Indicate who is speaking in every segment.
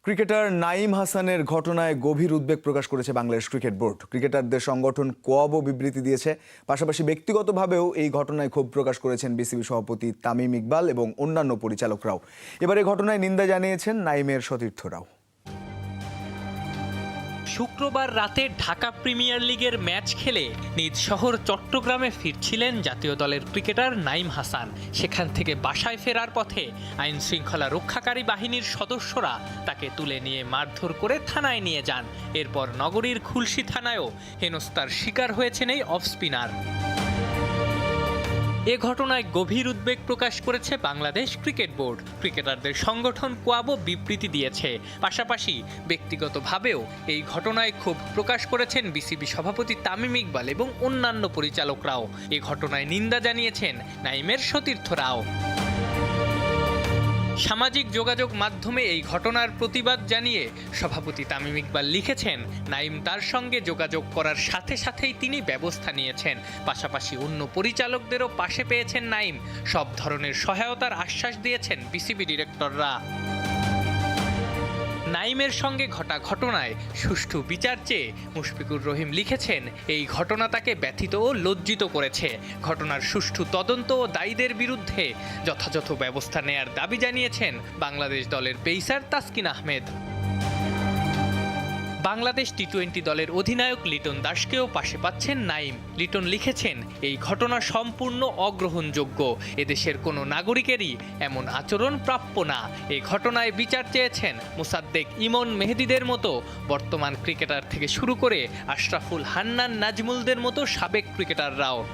Speaker 1: Cricketer Naim হাসানের ঘটনায় গভীর উদ্বেগ প্রকাশ করেছে বাংলাদেশ ক্রিকেট বোর্ড। ক্রিকেটারদের সংগঠন কোয়াবও বিবৃতি দিয়েছে। পাশাপাশি ব্যক্তিগতভাবেও এই ঘটনায় ক্ষোভ প্রকাশ করেছেন বিসিবি সভাপতি তামিম ইকবাল এবং অন্যান্য পরিচালকরাও। এবার এই ঘটনায় নিন্দা জানিয়েছেন নাঈমের সতীর্থরাও।
Speaker 2: শুক্রবার রাতে ঢাকা প্রিমিয়ার লিগের ম্যাচ খেলে নিজ শহর চট্টগ্রামে ফিরছিলেন জাতীয় দলের ক্রিকেটার নাঈম হাসান। সেখান থেকে বাসায় ফেরার পথে আইন শৃঙ্খলা রক্ষাকারী বাহিনীর সদস্যরা তাকে তুলে নিয়ে মারধর করে থানায় নিয়ে যান। এরপর নগরীর খুলশী থানায়ও হেনস্থার শিকার হয়েছেন এই অফ স্পিনার। এ ঘটনায় গভীর উদ্বেগ প্রকাশ করেছে বাংলাদেশ ক্রিকেট বোর্ড। ক্রিকেটারদের সংগঠন কোয়াবও বিবৃতি দিয়েছে। পাশাপাশি ব্যক্তিগতভাবেও এই ঘটনায় ক্ষোভ প্রকাশ করেছেন বিসিবি সভাপতি তামিম ইকবাল এবং অন্যান্য পরিচালকরাও। এ ঘটনায় নিন্দা জানিয়েছেন নাঈমের সতীর্থরাও। সামাজিক যোগাযোগ মাধ্যমে এই ঘটনার প্রতিবাদ জানিয়ে সভাপতি তামিম ইকবাল লিখেছেন, নাঈম তার সঙ্গে যোগাযোগ করার সাথে সাথেই তিনি ব্যবস্থা নিয়েছেন। পাশাপাশি অন্য পরিচালকদেরও পাশে পেয়েছেন নাঈম। সব ধরনের সহায়তার আশ্বাস দিয়েছেন বিসিবি ডিরেক্টররা। নাঈমের সঙ্গে ঘটা ঘটনায় সুষ্ঠু বিচার চেয়ে মুশফিকুর রহিম লিখেছেন, এই ঘটনা তাকে ব্যথিত ও লজ্জিত করেছে। ঘটনার সুষ্ঠু তদন্ত ও দায়ীদের বিরুদ্ধে যথাযথ ব্যবস্থা নেয়ার দাবি জানিয়েছেন বাংলাদেশ দলের পেসার তাসকিন আহমেদ। বাংলাদেশ টি-20 দলের অধিনায়ক লিটন দাসকেও পাশে পাচ্ছেন নাঈম। লিটন লিখেছেন, এই ঘটনা সম্পূর্ণ অগ্রহণযোগ্য। এদেশের কোনো নাগরিকেরই এমন আচরণ প্রাপ্য না। এই ঘটনায় বিচার চেয়েছেন মোসাদ্দেক, ইমন, মেহেদীদের মতো বর্তমান ক্রিকেটার থেকে শুরু করে আশরাফুল, হান্নান, নাজমুলদের মতো সাবেক ক্রিকেটাররাও।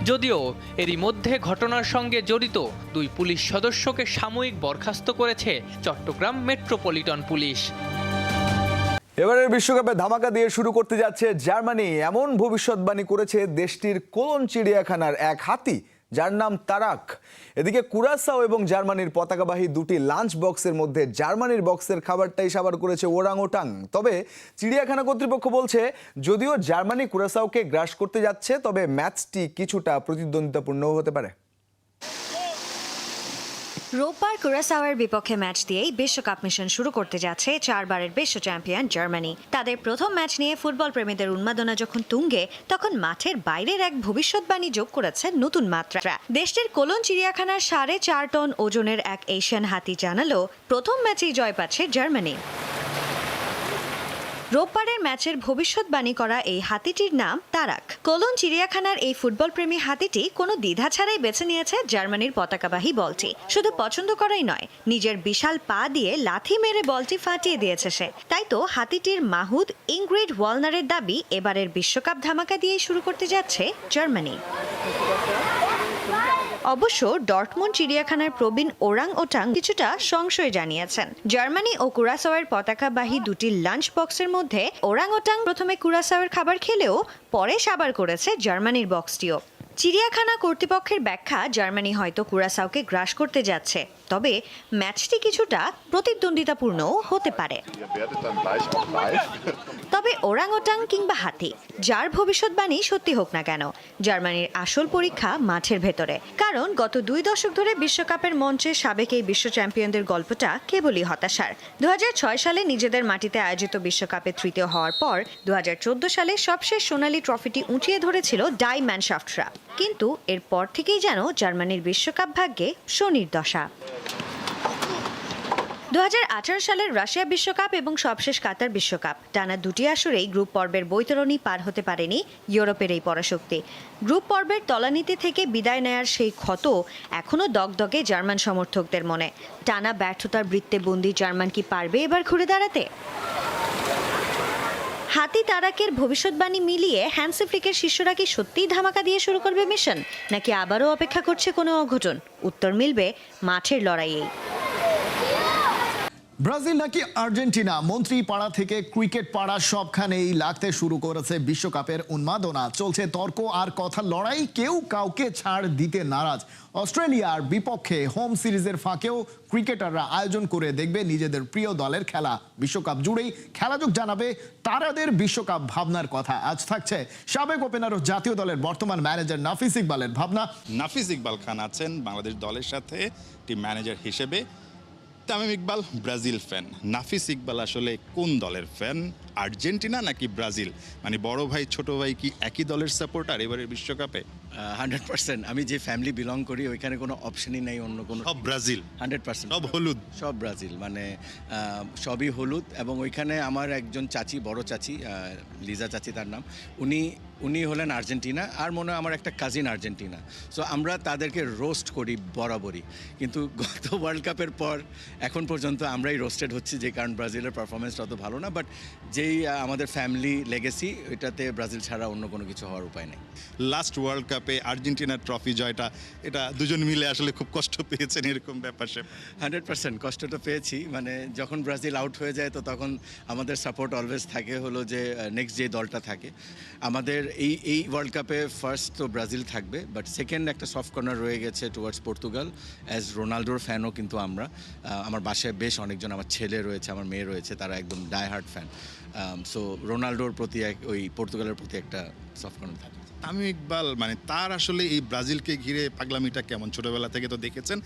Speaker 2: যদিও এরই মধ্যে ঘটনার সঙ্গে জড়িত দুই পুলিশ সদস্যকে সাময়িক বরখাস্ত করেছে চট্টগ্রাম মেট্রোপলিটন পুলিশ।
Speaker 1: এবারের বিশ্বকাপে ধামাকা দিয়ে শুরু করতে যাচ্ছে জার্মানি। এমন ভবিষ্যৎবাণী করেছে দেশটির কোলন চিড়িয়াখানার এক হাতি, যার নাম তারাক। এদিকে কুরাসাও এবং জার্মানির পতাকাবাহী দুটি লাঞ্চ বক্সের মধ্যে জার্মানির বক্সের খাবারটাই সাবার করেছে ওরাংওটাং। তবে চিড়িয়াখানা কর্তৃপক্ষ বলছে, যদিও জার্মানি কুরাসাওকে গ্রাস করতে যাচ্ছে, তবে ম্যাচটি কিছুটা প্রতিদ্বন্দ্বিতাপূর্ণ হতে পারে।
Speaker 3: রোববার কুরাসাওয়ের বিপক্ষে ম্যাচ দিয়েই বিশ্বকাপ মিশন শুরু করতে যাচ্ছে চারবারের বিশ্ব চ্যাম্পিয়ন জার্মানি। তাদের প্রথম ম্যাচ নিয়ে ফুটবল প্রেমীদের উন্মাদনা যখন তুঙ্গে, তখন মাঠের বাইরের এক ভবিষ্যৎবাণী যোগ করেছে নতুন মাত্রা। দেশটির কোলন চিড়িয়াখানার 4.5 টন ওজনের এক এশিয়ান হাতি জানালো, প্রথম ম্যাচেই জয় পাচ্ছে জার্মানি। রোববারের ম্যাচের ভবিষ্যৎবাণী করা এই হাতিটির নাম তারাক। কোলন চিড়িয়াখানার এই ফুটবল প্রেমী হাতিটি কোনো দ্বিধা ছাড়াই বেছে নিয়েছে জার্মানির পতাকাবাহী বলটি। শুধু পছন্দ করাই নয়, নিজের বিশাল পা দিয়ে লাথি মেরে বলটি ফাটিয়ে দিয়েছে সে। তাই তো হাতিটির মাহুদ ইংগ্রিড ওয়ালনারের দাবি, এবারের বিশ্বকাপ ধামাকা দিয়ে শুরু করতে যাচ্ছে জার্মানি। অবশ্য ডর্টমুন্ড চিড়িয়াখানার প্রবীণ ওরাং-ওটাং কিছুটা সংশয় জানিয়েছেন। জার্মানি ও কুরাসাওয়ের পতাকাবাহী দুটি লাঞ্চ বক্সের মধ্যে ওরাং-ওটাং প্রথমে কুরাসাওয়ের খাবার খেলেও পরে সাবার করেছে জার্মানির বক্সটিও। চিড়িয়াখানা কর্তৃপক্ষের ব্যাখ্যা, জার্মানি হয়তো কুরাসাওকে গ্রাস করতে যাচ্ছে, তবে ম্যাচটি কিছুটা প্রতিদ্বন্দ্বিতাপূর্ণও হতে পারে। তবে ওরাংওটাং কিংবা হাতি, যার ভবিষ্যৎবাণী সত্যি হোক না কেন, জার্মানির আসল পরীক্ষা মাঠের ভেতরে। কারণ গত 2 দশক ধরে বিশ্বকাপের মঞ্চে সাবেক এই বিশ্ব চ্যাম্পিয়নদের গল্পটা কেবলই হতাশার। 2006 সালে নিজেদের মাটিতে আয়োজিত বিশ্বকাপে তৃতীয় হওয়ার পর 2014 সালে সবশেষ সোনালী ট্রফিটি উঁচিয়ে ধরেছিল ডাই ম্যানশাফটরা। কিন্তু এরপর থেকেই যেন জার্মানির বিশ্বকাপ ভাগ্যে শনির দশা। 2018 সালের রাশিয়া বিশ্বকাপ এবং সবশেষ কাতার বিশ্বকাপ, টানা দুটি আসরেই গ্রুপ পর্বের বৈতরণী পার হতে পারেনি ইউরোপের এই পরাশক্তি। গ্রুপ পর্বের তলানিতে থেকে বিদায় নেয়ার সেই ক্ষত এখনও দগদগে জার্মান সমর্থকদের মনে। টানা ব্যর্থতার বৃত্তে বন্দী জার্মান কি পারবে এবার ঘুরে দাঁড়াতে? হাতি তারাকের ভবিষ্যৎবাণী মিলিয়ে হ্যান্সি ফ্লিকের শিষ্যরা কি সত্যিই ধামাকা দিয়ে শুরু করবে মিশন, নাকি আবারও অপেক্ষা করছে কোনো অঘটন? উত্তর মিলবে মাঠের লড়াইয়েই।
Speaker 4: ব্রাজিল নাকি আর্জেন্টিনা, মন্ত্রী পাড়া থেকে ক্রিকেট পাড়া সবখানেই লাগতে শুরু করেছে বিশ্বকাপের উন্মাদনা। চলছে তর্ক আর কথার লড়াই, কেউ কাউকে ছাড় দিতে নারাজ। অস্ট্রেলিয়ার বিপক্ষে হোম সিরিজের ফাঁকেও ক্রিকেটাররা আয়োজন করে দেখবে নিজেদের প্রিয় দলের খেলা। বিশ্বকাপ জুড়েই খেলাযোগ জানাবে তারাদের বিশ্বকাপ ভাবনার কথা। আজ থাকছে সাবেক ওপেনার ও জাতীয় দলের বর্তমান ম্যানেজার নাফিস ইকবালের ভাবনা।
Speaker 5: নাফিস ইকবাল খান আছেন বাংলাদেশ দলের সাথে টিম ম্যানেজার হিসেবে। Tamim Iqbal Brazil fan. নাফিস ইকবাল আসলে কোন দলের ফ্যান, আর্জেন্টিনা নাকি ব্রাজিল? মানে বড় ভাই ছোট ভাই কি একই দলের সাপোর্টার এবারের বিশ্বকাপে?
Speaker 6: 100%। আমি যে ফ্যামিলি বিলং করি ওইখানে কোনো অপশনই নেই অন্য কোনো।
Speaker 5: সব ব্রাজিল,
Speaker 6: 100%
Speaker 5: সব হলুদ।
Speaker 6: সব ব্রাজিল, মানে সবই হলুদ। এবং ওইখানে আমার একজন চাচি, বড় চাচি, লিজা চাচি তার নাম, উনি হলেন আর্জেন্টিনা, আর মনে হয় আমার একটা কাজিন আর্জেন্টিনা। সো আমরা তাদেরকে রোস্ট করি বরাবরই, কিন্তু গত ওয়ার্ল্ড কাপের পর এখন পর্যন্ত আমরাই রোস্টেড হচ্ছি, যে কারণ ব্রাজিলের পারফরমেন্স তত ভালো না। বাট যেই আমাদের ফ্যামিলি লেগেসি, এটাতে ব্রাজিল ছাড়া অন্য কোনো কিছু হওয়ার উপায় নেই।
Speaker 5: লাস্ট ওয়ার্ল্ড কাপে আর্জেন্টিনার ট্রফি জয়টা, এটা দুজন মিলে আসলে খুব কষ্ট পেয়েছেন, এরকম ব্যাপার সে।
Speaker 6: 100% কষ্টটা পেয়েছি। মানে যখন ব্রাজিল আউট হয়ে যায় তো তখন আমাদের সাপোর্ট অলওয়েজ থাকে হলো যে নেক্সট যে দলটা থাকে। আমাদের এই ওয়ার্ল্ড কাপে ফার্স্ট তো ব্রাজিল থাকবে, বাট সেকেন্ড একটা সফট কর্নার রয়ে গেছে টুয়ার্ডস পর্তুগাল। অ্যাজ রোনাল্ডোর ফ্যানও কিন্তু আমরা, আমার বাসায় বেশ অনেকজন, আমার ছেলে রয়েছে, আমার মেয়ে রয়েছে, তারা একদম ডাই হার্ড ফ্যান। সো রোনাল্ডোর প্রতি ওই পর্তুগালের প্রতি একটা সফট কর্নার থাকে।
Speaker 5: তামিম ইকবাল মানে তার আসলে এই ব্রাজিলকে ঘিরে পাগলামিটা কেমন? ছোটবেলা থেকে তো দেখেছেন,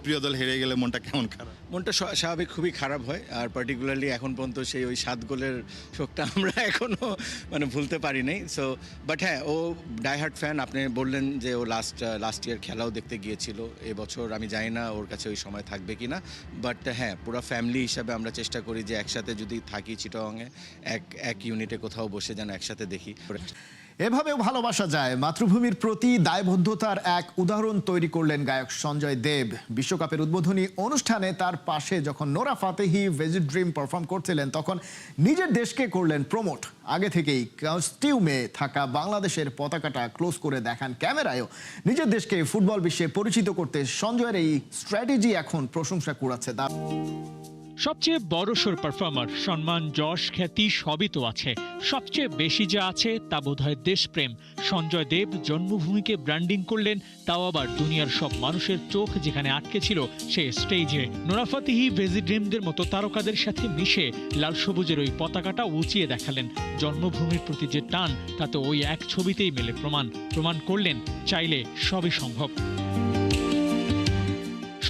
Speaker 5: প্রিয় দল হেরে গেলে মনটা কেমন খারাপ?
Speaker 6: মনটা স্বাভাবিক খুবই খারাপ হয়, আর পার্টিকুলারলি এখন পর্যন্ত সেই ওই 7 গোলের শোকটা আমরা এখনও মানে ভুলতে পারি নাই। সো বাট হ্যাঁ, ও ডাইহার্ট ফ্যান। আপনি বললেন যে ও লাস্ট ইয়ার খেলাও দেখতে গিয়েছিল। এবছর আমি জানি না ওর কাছে ওই সময় থাকবে কি না, বাট হ্যাঁ, পুরো ফ্যামিলি হিসাবে আমরা চেষ্টা করি যে একসাথে যদি থাকি চিটাগংয়ে, এক ইউনিটে কোথাও বসে যেন একসাথে দেখি।
Speaker 4: এভাবেও ভালোবাসা যায়। মাতৃভূমির প্রতি দায়বদ্ধতার এক উদাহরণ তৈরি করলেন গায়ক সঞ্জয় দেব। বিশ্বকাপের উদ্বোধনী অনুষ্ঠানে তার পাশে যখন Nora Fatehi visit dream perform করছিলেন, তখন নিজের দেশকে করলেন প্রমোট। আগে থেকেই কস্টিউমে থাকা বাংলাদেশের পতাকাটা ক্লোজ করে দেখান ক্যামেরায়ও। নিজের দেশকে ফুটবল বিশ্বে পরিচিত করতে সঞ্জয়ের এই স্ট্র্যাটেজি এখন প্রশংসা কুড়াচ্ছে।
Speaker 7: সবচেয়ে বড়সড় পারফর্মার, সম্মান, যশ, খ্যাতি সবই তো আছে, সবচেয়ে বেশি যা আছে তা বোধহয় দেশপ্রেম। সঞ্জয় দেব জন্মভূমিকে ব্র্যান্ডিং করলেন, তাও আবার দুনিয়ার সব মানুষের চোখ যেখানে আটকে ছিল সে স্টেজে। নোরা ফাতেহি, ভিজি ড্রিমদের মতো তারকাদের সাথে মিশে লাল সবুজের ওই পতাকাটা উঁচিয়ে দেখালেন। জন্মভূমির প্রতি যে টান, তা তো ওই এক ছবিতেই মেলে প্রমাণ করলেন চাইলে সবই সম্ভব।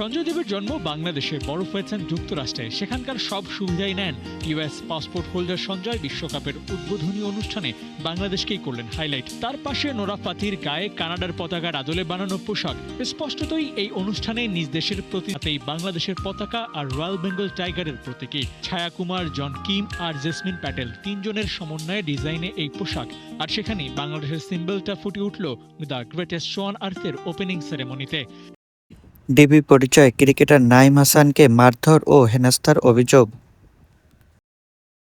Speaker 7: সঞ্জয় দেবের জন্ম বাংলাদেশের, বড় হয়েছেন যুক্তরাষ্ট্রে, সেখানকার সব সুবিধাই নেন। ইউএস পাসপোর্ট হোল্ডার সঞ্জয় বিশ্বকাপের উদ্বোধনী অনুষ্ঠানে বাংলাদেশকেই করলেন হাইলাইট। তার পাশে নোরা ফাতির গায়ে কানাডার পতাকার আদলে বানানো পোশাক, স্পষ্টতই এই অনুষ্ঠানে নিজ দেশের প্রতি বাংলাদেশের পতাকা আর রয়্যাল বেঙ্গল টাইগারের প্রতীকী। ছায়া কুমার, জন কিম আর জেসমিন প্যাটেল তিনজনের সমন্বয়ে ডিজাইনে এই পোশাক, আর সেখানেই বাংলাদেশের সিম্বলটা ফুটে উঠল দ্য গ্রেটেস্ট শো অন আর্থের ওপেনিং সেরেমনিতে।
Speaker 8: ডিবি পরিচয় ক্রিকেটার নাঈম হাসানকে মারধর ও হেনস্থার অভিযোগ